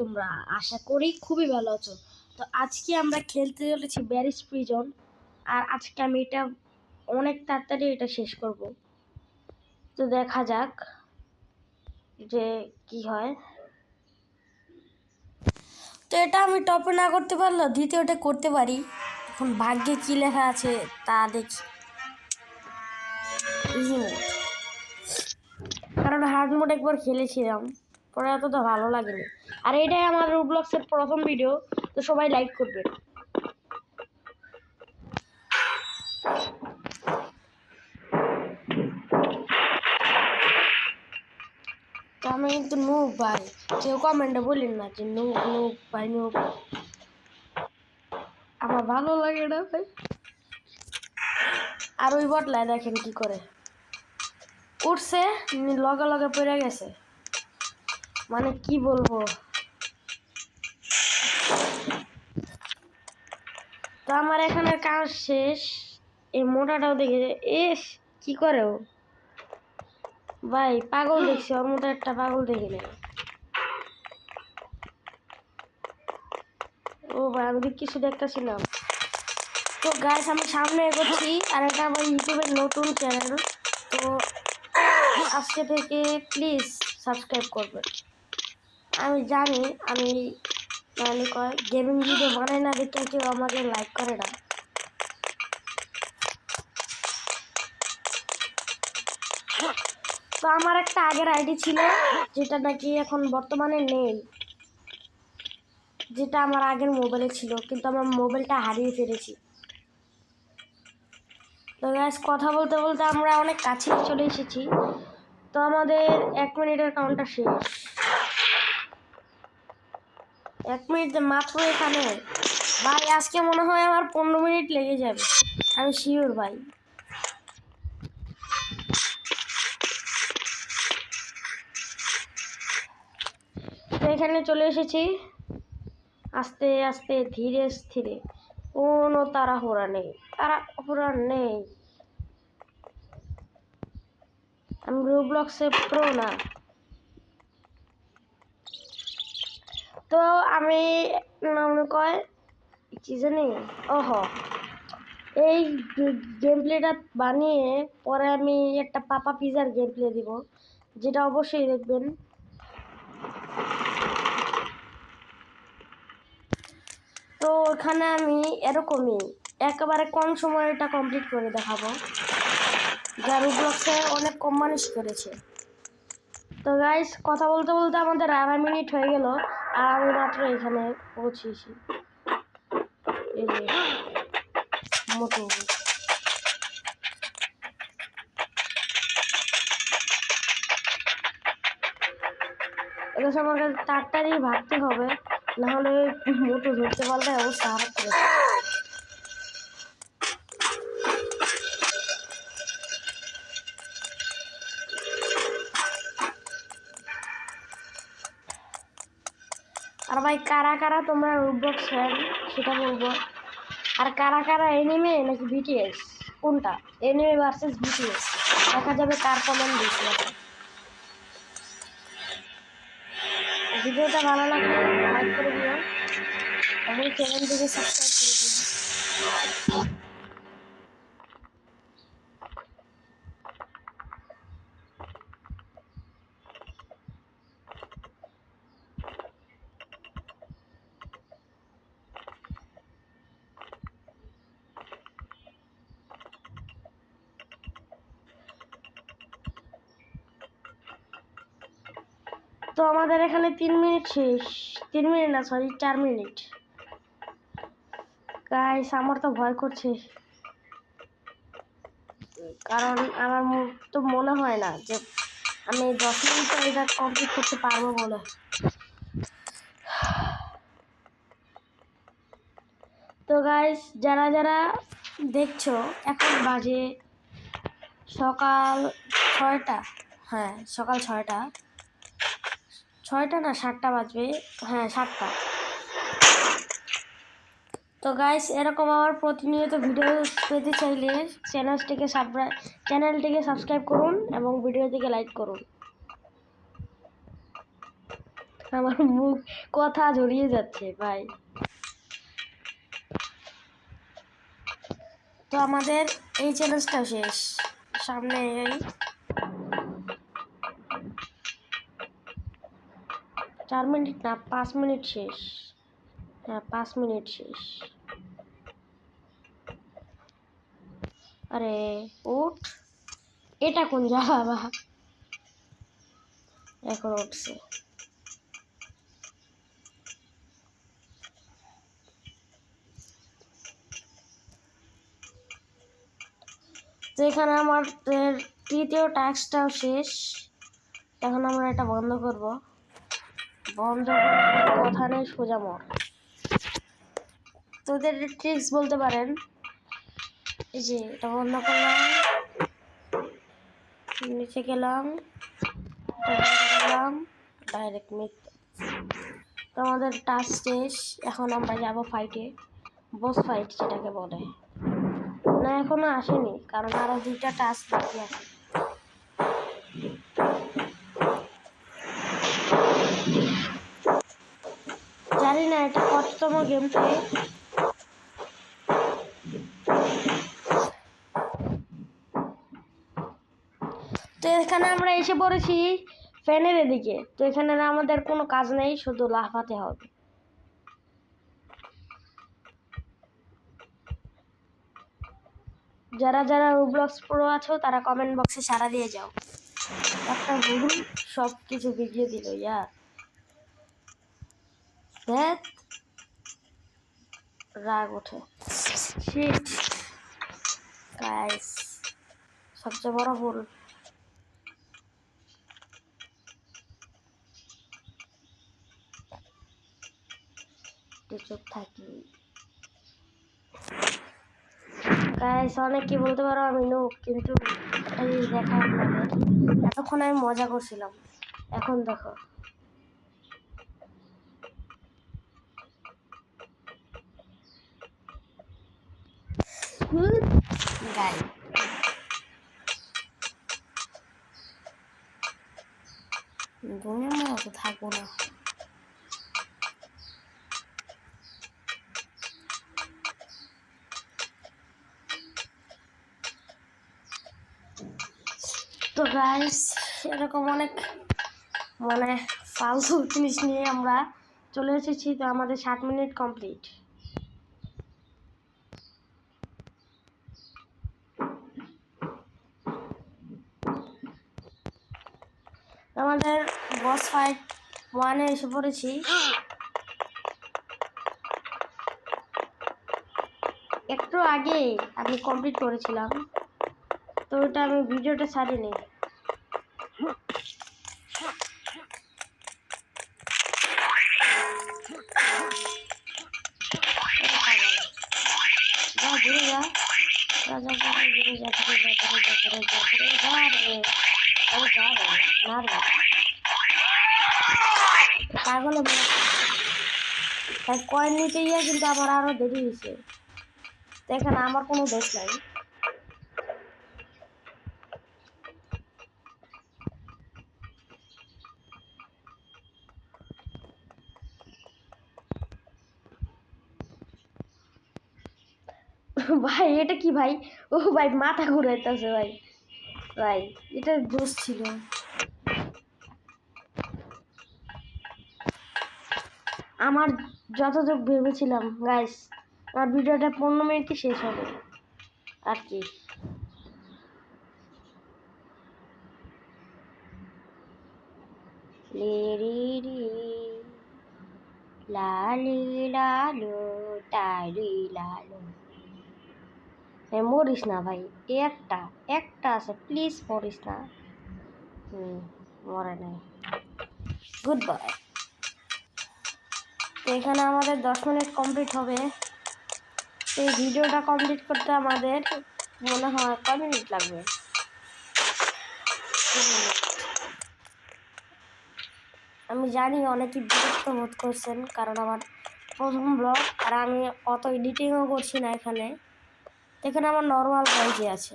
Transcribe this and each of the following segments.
তোমরা আশা করি খুবই ভালো আছো। তো আজকে আমরা খেলতে চলেছি ব্যারিজ প্রিজন। আর আজকে আমি এটা অনেক তাড়াতাড়ি এটা শেষ করব। তো দেখা যাক যে কি হয়। তো এটা আমি টপে না করতে পারলেও দ্বিতীয়টা করতে পারি। এখন ভাগ্যে কি লেখা আছে তা দেখি। ইজি মোড, কারণ হার্ড মোড একবার খেলেছিলাম, পরে এতটা ভালো লাগেনি। আর এটাই আমার রোবলক্সের প্রথম ভিডিও, তো সবাই লাইক করবেন। তো আমি কিন্তু নুব ভাই, কেউ কমেন্টে বলেন না যে নুব নুব ভাই নুব, আমার ভালো লাগে না ভাই। আর ওই বটলায় দেখেন কি করে উঠছে, লগে লগে পড়ে গেছে, মানে কি বলবো। তো আমার এখানে কাজ শেষ। এই মোটাটাও দেখে এস কি করে ও ভাই, পাগল দেখছি, ওর মতো একটা পাগল দেখি না। ও ভাই আমি কিছু দেখতেছি না। তো গাইস আমি সামনে এগোচ্ছি, আর এটা আমার ইউটিউবের নতুন চ্যানেল। তো আজকে থেকে প্লিজ সাবস্ক্রাইব করবেন। আমি জানি আমি মানে কয় গেমিং ভিডিও বানাই না দেখে কেউ আমাকে লাইক করে না। তো আমার একটা আগের আইডি ছিল যেটা নাকি এখন বর্তমানে নেই, যেটা আমার আগের মোবাইলে ছিল, কিন্তু আমার মোবাইলটা হারিয়ে ফেলেছি। তো গাইস কথা বলতে বলতে আমরা অনেক কাছে চলে এসেছি। তো আমাদের 1 মিনিটের কাউন্টার শেষ। 1 মিনিট মাত্র এখানে ভাই, আজকে মনে হয় আমার 15 মিনিট লেগে যাবে, আমি শিওর ভাই। তো এখানে চলে এসেছি আস্তে আস্তে ধীরে স্থিরে, কোনো তাড়াহুড়া নেই, তাড়াহুড়া নেই। আমি রোবলক্সে প্রো না। তো আমি মনে কয় কি জানি, ওহো এই গেম প্লেটা বানিয়ে পরে আমি একটা পাপা পিজার গেম প্লে দিব, যেটা অবশ্যই দেখবেন। তো এখানে আমি এরকমই একেবারে কম সময়ে এটা কমপ্লিট করে দেখাবো, যা রোবলক্সে অনেক কম মানুষ করেছে। তো গাইস কথা বলতে বলতে আমাদের 2.5 মিনিট হয়ে গেল, আর আমি মাত্র এখানে পৌঁছেছি। এই যে মোটো, এটা আমাকে তাড়াতাড়ি ভাগতে হবে, নাহলে মোটো ধরতে পারলে অবস্থা খারাপ করে। আর ভাই কারা কারা তোমরা রোবলক্স ফ্যান সেটা বলবো। আর কারা কারা এনিমে নাকি বিটিএস, কোনটা এনিমে ভার্সেস বিটিএস, দেখা যাবে কার কমেন্ট বেশি আছে। ভিডিওটা ভালো লাগলে লাইক করে দিও এবং চ্যানেলটিকে সাবস্ক্রাইব করে দিও। তো আমাদের এখানে 3 মিনিট শেষ, 3 মিনিট না সরি 4 মিনিট। গাইস আমার তো ভয় করছে, কারণ আমার তো মনে হয় না যে আমি 10 মিনিটে এটা কমপ্লিট করতে পারবো বলে। তো গাইস যারা যারা দেখছো, এখন বাজে সকাল 6টা, হ্যাঁ সকাল 6টা, 6টা না 7টা বাজবে, হ্যাঁ 7টা। তো গাইস এরকম আমার প্রতিনিয়ত ভিডিও পেতে চাইলে চ্যানেলটিকে সাবস্ক্রাইব করুন এবং ভিডিওটিকে লাইক করুন। আমার মুখ কথা জড়িয়ে যাচ্ছে ভাই। তো আমাদের এই চ্যালেঞ্জটা শেষ, সামনে এই 4 মিনিট না 5 মিনিট শেষ। হ্যাঁ 5 মিনিট শেষ। আরে উঠ, এটা কোন জায়গা বা? এখন উঠছে। তো এখানে আমাদের তৃতীয় টাস্কটাও শেষ। এখন আমরা এটা বন্ধ করব। বন্ধ করার কথা নেই, সোজা মর। তোদের ট্রিক্স বলতে পারেন। এই যে এটা বন্ধ করলাম, নিচে গেলাম, ডাইরেক্ট মিথ্যা। তো আমাদের টাস্ক শেষ। এখন আমরা যাব ফাইটে, বস ফাইট যেটাকে বলে। না এখনো আসেনি, কারণ আরো 2টা টাস্ক বাকি আছে। জানি না এটা কততম গেম প্লে। তো এখানে আমরা এসে পড়েছি ফ্যানের এদিকে। তো এখানে আমাদের কোনো কাজ নেই, শুধু লাফাতে হবে। যারা যারা রোব্লক্স প্রো আছো তারা কমেন্ট বক্সে সাড়া দিয়ে যাও। একটা ভুল সব কিছু বিগিয়ে দিল ইয়া। দেখ রাগ ওঠে। শিট গাইস, সবচেয়ে বড় ভুল। চুপ থাকি গাইস। অনেক কি বলতে পারো, আমি লোক, কিন্তু এই দেখা আপনাদের এতক্ষণ আমি মজা করছিলাম, এখন দেখো। গাই দুনিয়ার মতো থাকবো না। তো গাইস এরকম অনেক মানে ফালতু জিনিস নিয়ে আমরা চলে এসেছি। তো আমাদের 7 মিনিট কমপ্লিট। আমাদের বস ফাইট 1-এ এসে পড়েছি। একটু আগে আমি কমপ্লিট করেছিলাম, তো ওটা আমি ভিডিওটা ছাড়িনি। পাগলে তাই কয়েন নিতে গিয়ে কিন্তু আমার আরো দেরি হয়েছে। তো এখানে আমার কোনো দোষ নাই। ভাই এটা কি ভাই? ও ভাই মাথা ঘুরাইতেছে ভাই। ভাই এটা দোষ ছিল। আমার যতটুকু ভেবেছিলাম গাইস, আমার ভিডিওটা 15 মিনিটে শেষ হবে আর কি। লিরি লালি লালু টালি লালু। মরিস না ভাই, একটা একটা আছে, প্লিজ মরিস না। মরে নাই, গুড বাই। তো এখানে আমাদের 10 মিনিট কমপ্লিট হবে। এই ভিডিওটা কমপ্লিট করতে আমাদের মনে হয় কয় মিনিট লাগবে? আমি জানি অনেকে বিরক্ত বোধ করছেন, কারণ আমার প্রথম ব্লগ, আর আমি অত এডিটিংও করছি না এখানে। এখানে আমার নর্মাল ভয়েসই আছে।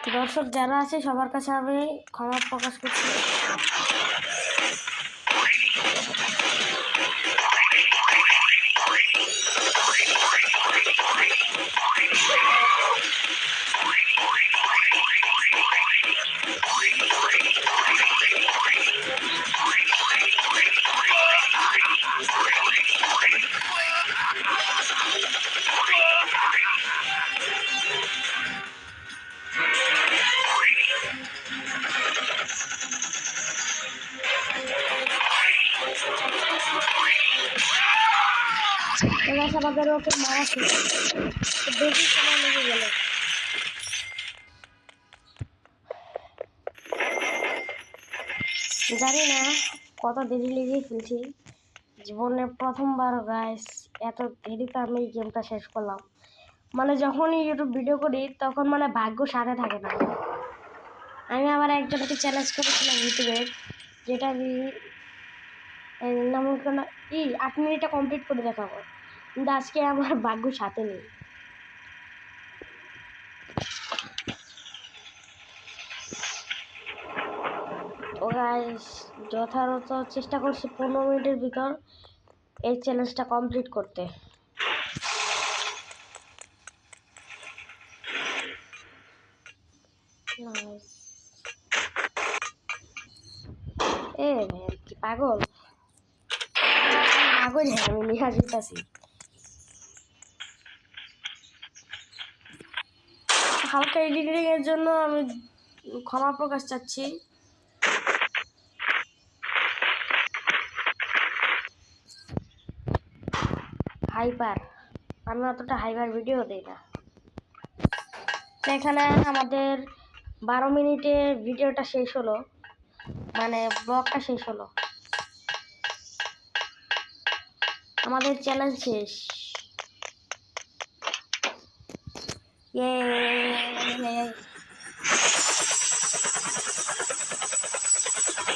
দর্শক যারা আছে সবার কাছে আমি ক্ষমা প্রকাশ করছি। আমাদের ওকে মারা ছিল, বেশি সময় লেগে গেল। জানি না কত দেরি লেগে ফেলছি, জীবনের প্রথমবার গাইস এত দেরিতে আমি এই গেমটা শেষ করলাম। মানে যখনই ইউটিউব ভিডিও করি তখন মানে ভাগ্য সাথে থাকে না। আমি আবার একজনকে চ্যালেঞ্জ করেছিলাম ইউটিউবে, যেটা আমি নাম 8 মিনিটে কমপ্লিট করে দেখাবো, কিন্তু আজকে আমার ভাগ্য সাথে নেই। ও গাইস যথাযথ চেষ্টা করছি 15 মিনিটের ভিতর এই চ্যালেঞ্জটা কমপ্লিট করতে। এ কি পাগল পাগল, আমি লিখা দিতেছি। হালকা এডিটিং এর জন্য আমি ক্ষমা প্রকাশ চাচ্ছি। হাইপার, আমি অতটা হাইপার ভিডিও দেই না। এখানে আমাদের 12 মিনিটে ভিডিওটা শেষ হলো, মানে ব্লগটা শেষ হলো, আমাদের চ্যালেঞ্জ শেষ।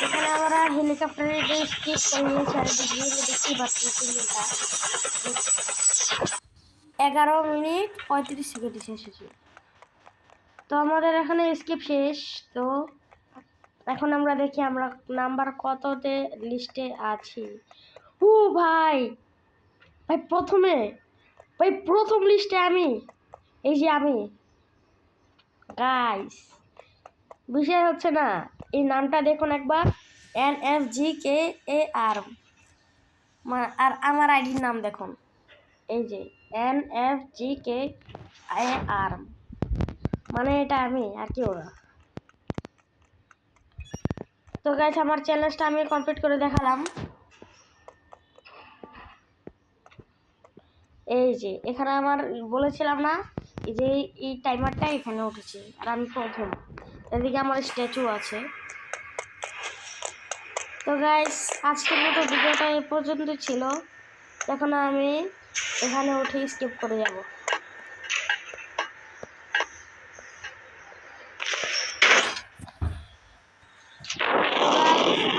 এখানে আমরা হেলিকপ্টারে স্কিপ করে নিয়েছি, আর দেখতেই পাচ্ছি 11 মিনিট 35 সেকেন্ডে শেষ হয়েছে। তো আমাদের এখানে স্কিপ শেষ। তো এখন আমরা দেখি আমরা নাম্বার কততে লিস্টে আছি। ও ভাই ভাই প্রথম লিস্টে আমি, এই যে আমি গাইস। বিষয় হচ্ছে না, এই নামটা দেখুন একবার, NFGKAR, আর আমার আইডির নাম দেখুন, এই যে NFGKAR, মানে এটা আমি আর কেউ না। তো গাইস আমার চ্যালেঞ্জটা আমি কমপ্লিট করে দেখালাম। এই যে এখানে আমার বলেছিলাম না, এই যে এই টাইমারটা এখানে উঠেছে, আর আমি প্রথম। এদিকে আমার স্ট্যাচু আছে। তো গাইস আজকের মতো ভিডিওটা এ পর্যন্ত ছিল। এখন আমি এখানে উঠে স্কিপ করে যাব।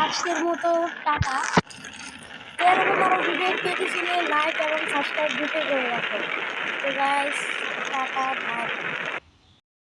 আজকের মতো টাটা। এরকম আরো ভিডিও পেতে ছিল লাইক এবং সাবস্ক্রাইব দিতে করে রাখো। তো গাইস টাটা বাই।